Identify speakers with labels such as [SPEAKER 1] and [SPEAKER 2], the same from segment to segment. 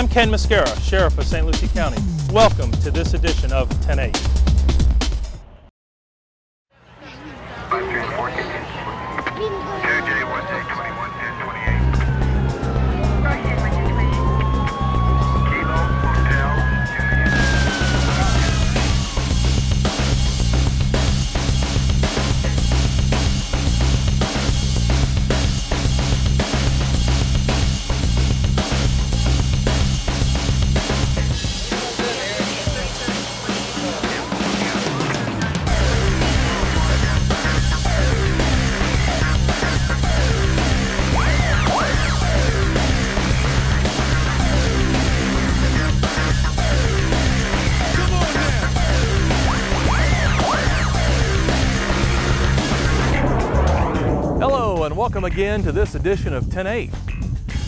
[SPEAKER 1] I'm Ken Mascara, Sheriff of St. Lucie County. Welcome to this edition of 10-8. Welcome again to this edition of 10-8.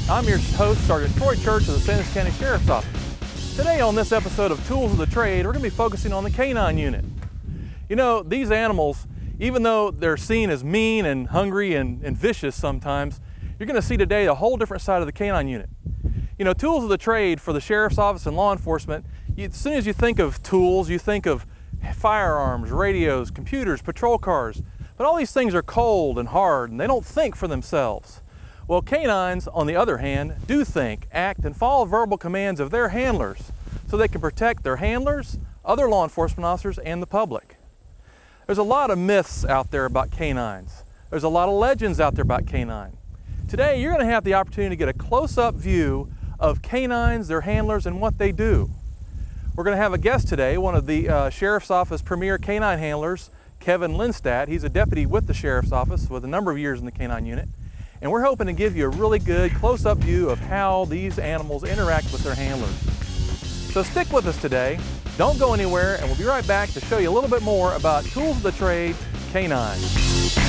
[SPEAKER 1] I'm your host, Sergeant Troy Church of the St. Lucie County Sheriff's Office. Today on this episode of Tools of the Trade, we're going to be focusing on the canine unit. You know, these animals, even though they're seen as mean and hungry and vicious sometimes, you're going to see today a whole different side of the canine unit. You know, tools of the trade for the Sheriff's Office and law enforcement, as soon as you think of tools, you think of firearms, radios, computers, patrol cars. But all these things are cold and hard, and they don't think for themselves. Well, canines, on the other hand, do think, act, and follow verbal commands of their handlers so they can protect their handlers, other law enforcement officers, and the public. There's a lot of myths out there about canines. There's a lot of legends out there about canine. Today, you're going to have the opportunity to get a close-up view of canines, their handlers, and what they do. We're going to have a guest today, one of the Sheriff's Office premier canine handlers, Kevin Lindstadt. He's a deputy with the Sheriff's Office with a number of years in the canine unit. And we're hoping to give you a really good close-up view of how these animals interact with their handlers. So stick with us today, don't go anywhere, and we'll be right back to show you a little bit more about Tools of the Trade, canines.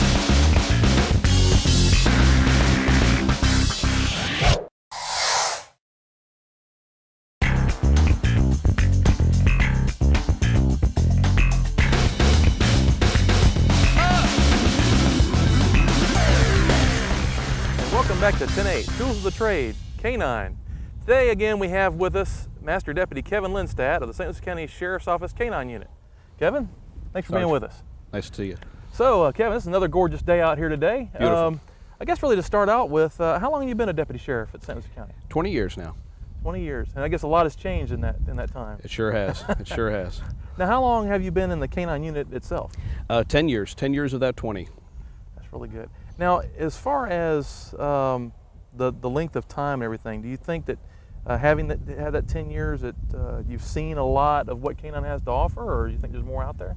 [SPEAKER 1] Back to 10-8, Tools of the Trade, Canine. Today again we have with us Master Deputy Kevin Lindstadt of the St. Lucie County Sheriff's Office Canine Unit. Kevin, thanks for being with us.
[SPEAKER 2] Nice to see you.
[SPEAKER 1] So Kevin, this is another gorgeous day out here today.
[SPEAKER 2] Beautiful.
[SPEAKER 1] I guess really to start out with, how long have you been a Deputy Sheriff at St. Lucie County?
[SPEAKER 2] 20 years now.
[SPEAKER 1] 20 years, and I guess a lot has changed in that time.
[SPEAKER 2] It sure has, it sure has.
[SPEAKER 1] Now how long have you been in the Canine Unit itself?
[SPEAKER 2] 10 years of that 20.
[SPEAKER 1] That's really good. Now, as far as the length of time and everything, do you think that having had that 10 years, that you've seen a lot of what canine has to offer, or do you think there's more out there?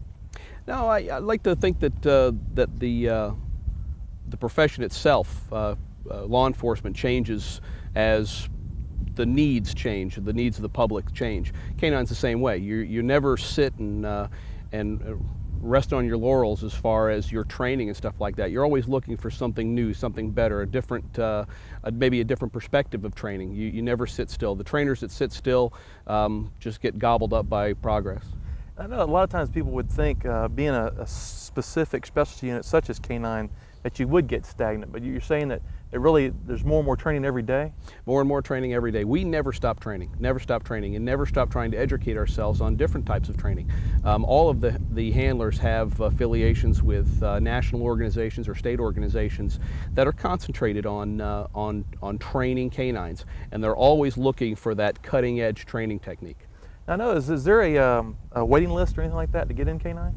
[SPEAKER 2] No, I like to think that that the profession itself, law enforcement, changes as the needs change, the needs of the public change. Canine's the same way. You never sit and rest on your laurels as far as your training and stuff like that. You're always looking for something new, something better, a different, maybe a different perspective of training. You never sit still. The trainers that sit still just get gobbled up by progress.
[SPEAKER 1] I know a lot of times people would think being a specific specialty unit such as canine that you would get stagnant, but you're saying that there's more and more training every day?
[SPEAKER 2] More and more training every day. We never stop training, and never stop trying to educate ourselves on different types of training. All of the handlers have affiliations with national organizations or state organizations that are concentrated on training canines, and they're always looking for that cutting-edge training technique.
[SPEAKER 1] I know, is there a waiting list or anything like that to get in canine?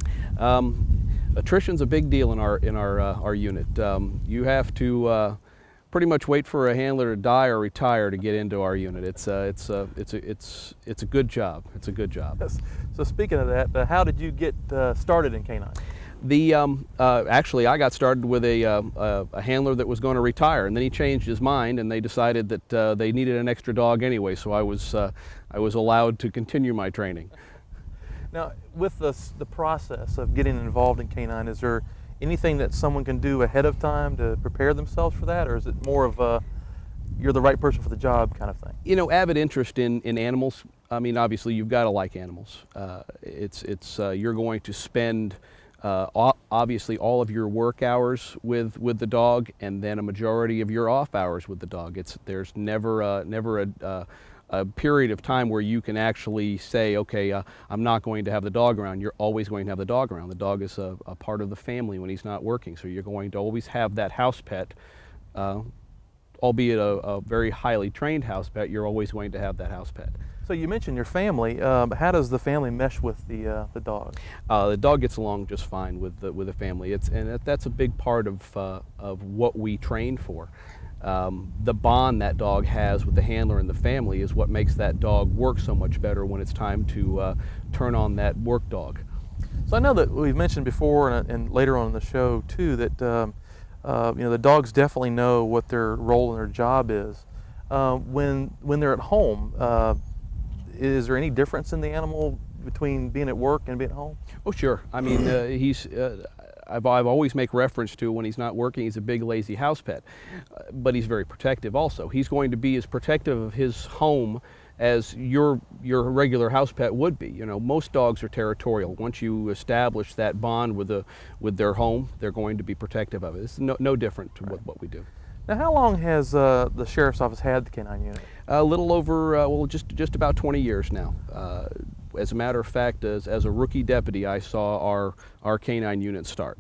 [SPEAKER 2] Attrition's a big deal in our unit. You have to pretty much wait for a handler to die or retire to get into our unit. It's a good job. It's a good job.
[SPEAKER 1] Yes. So speaking of that, how did you get started in canine?
[SPEAKER 2] Actually, I got started with a handler that was going to retire, and then he changed his mind, and they decided that they needed an extra dog anyway. So I was allowed to continue my training.
[SPEAKER 1] Now, with the process of getting involved in canine, is there anything that someone can do ahead of time to prepare themselves for that, or is it more of a you're the right person for the job kind of thing?
[SPEAKER 2] You know, avid interest in animals. I mean, obviously you've got to like animals. You're going to spend obviously all of your work hours with the dog, and then a majority of your off hours with the dog. There's never a a period of time where you can actually say, okay, I'm not going to have the dog around. You're always going to have the dog around. The dog is a part of the family when he's not working, so you're going to always have that house pet. Albeit a very highly trained house pet, you're always going to have that house pet.
[SPEAKER 1] So you mentioned your family. How does the family mesh with the dog?
[SPEAKER 2] The dog gets along just fine with the family. That's a big part of what we train for. The bond that dog has with the handler and the family is what makes that dog work so much better when it's time to turn on that work dog.
[SPEAKER 1] So I know that we've mentioned before and later on in the show too that the dogs definitely know what their role and their job is. When they're at home, is there any difference in the animal between being at work and being at home?
[SPEAKER 2] Oh, sure. I mean, I've always make reference to when he's not working, he's a big lazy house pet, but he's very protective also. He's going to be as protective of his home as your regular house pet would be. You know, most dogs are territorial. Once you establish that bond with their home, they're going to be protective of it. It's no different to what we do.
[SPEAKER 1] Now, how long has the Sheriff's Office had the K-9 unit?
[SPEAKER 2] A little over, well, just about 20 years now. As a matter of fact, as a rookie deputy, I saw our K-9 unit start.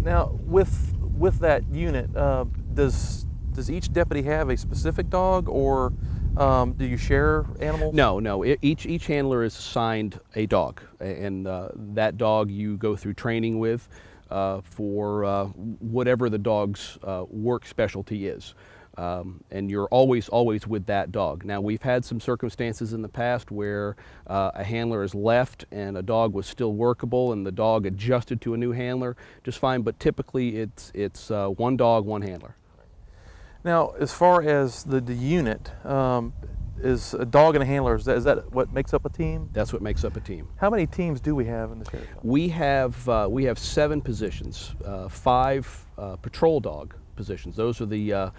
[SPEAKER 1] Now, with that unit, does each deputy have a specific dog, or do you share animals?
[SPEAKER 2] No. Each handler is assigned a dog, and that dog you go through training with for whatever the dog's work specialty is. And you're always with that dog. Now, we've had some circumstances in the past where a handler has left and a dog was still workable and the dog adjusted to a new handler just fine, but typically it's one dog, one handler.
[SPEAKER 1] Now, as far as the unit, is a dog and a handler, is that what makes up a team?
[SPEAKER 2] That's what makes up a team.
[SPEAKER 1] How many teams do we have in the Sheriff's Office?
[SPEAKER 2] We have 7 positions, 5 patrol dog positions. Those are the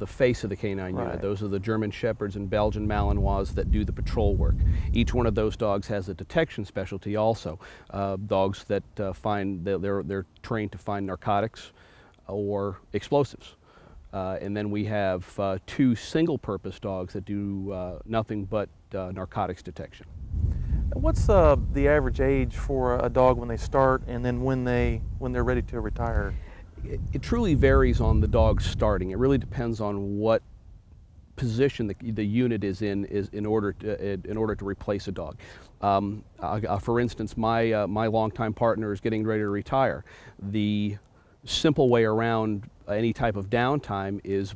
[SPEAKER 2] face of the K-9 unit.
[SPEAKER 1] Right.
[SPEAKER 2] Those are the German Shepherds and Belgian Malinois that do the patrol work. Each one of those dogs has a detection specialty also. Dogs that they're trained to find narcotics or explosives. And then we have 2 single-purpose dogs that do nothing but narcotics detection.
[SPEAKER 1] What's the average age for a dog when they start, and then when they're ready to retire?
[SPEAKER 2] It truly varies on the dog starting. It really depends on what position the unit is in order to replace a dog. For instance, my longtime partner is getting ready to retire. The simple way around any type of downtime is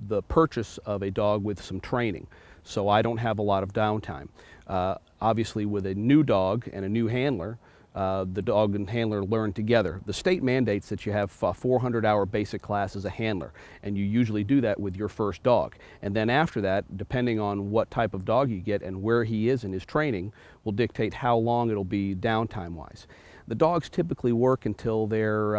[SPEAKER 2] the purchase of a dog with some training. So I don't have a lot of downtime. Obviously, with a new dog and a new handler, the dog and handler learn together. The state mandates that you have a 400-hour basic class as a handler, and you usually do that with your first dog. And then after that, depending on what type of dog you get and where he is in his training, will dictate how long it'll be downtime-wise. The dogs typically work until they're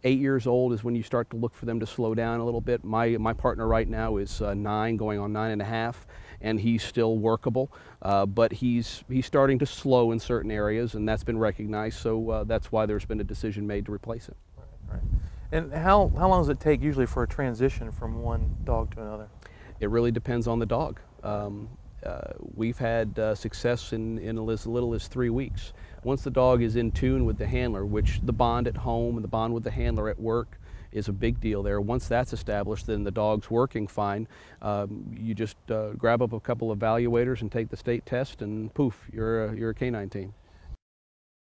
[SPEAKER 2] 8 years old is when you start to look for them to slow down a little bit. My partner right now is 9, going on 9.5, and he's still workable, but he's starting to slow in certain areas, and that's been recognized, so that's why there's been a decision made to replace him.
[SPEAKER 1] Right. And how long does it take usually for a transition from one dog to another?
[SPEAKER 2] It really depends on the dog. We've had success in as little as 3 weeks. Once the dog is in tune with the handler, which the bond at home and the bond with the handler at work is a big deal there. Once that's established, then the dog's working fine. You just grab up a couple of evaluators and take the state test, and poof, you're a K-9 team.